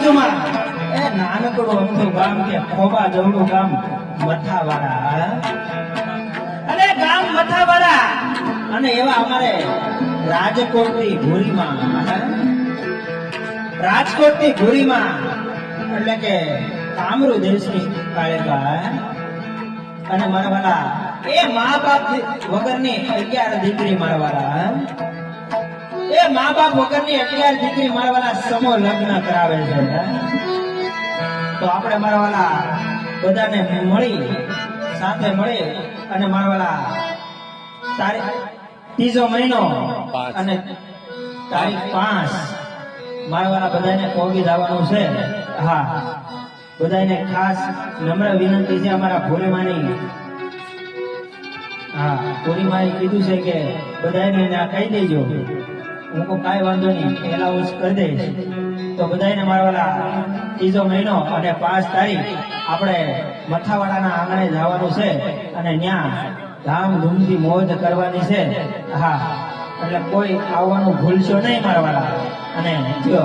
બાજુમાં એ નાનકડું અમથું ગામ કે ખોબા જવડું ગામ મથાવાડા, અને ગામ મથાવાડા અને એવા અમારે રાજકોટની ભૂરીમાં, રાજકોટની ભૂરીમાં એટલે કે કામરૂ દેશની કાળેકા અને મારા વાલા એ મા બાપ વગરની 11 દીકરી મારા વાલા, એ મા બાપ વગરની 11 દીકરી મારા વાલા સમો લગ્ન કરાવે છે. તો આપણે મારા વાલા બધાને મળી સાથે મળી અને મારા વાલા ત્રીજો મહિનો અને તારીખ 5 મારા વાલા બધાને કોગી જવાનું છે. હા, બધાને ખાસ નમ્ર વિનંતી છે અમારા ભોલેમાની. હા, ભોલીમાએ કીધું છે કે બધાને કહી દેજો, હું કોઈ કાંઈ વાંધો નહીં એલાઉન્સ કરી દઈશ. તો બધાને મારા વાલા ત્રીજો મહિનો અને 5 તારીખ આપણે મથાવાડાના આંગણે જવાનું છે અને ત્યાં ધામધૂમથી મોજ કરવાની છે. હા, એટલે કોઈ આવવાનું ભૂલશો નહીં મારા વાલા. અને જો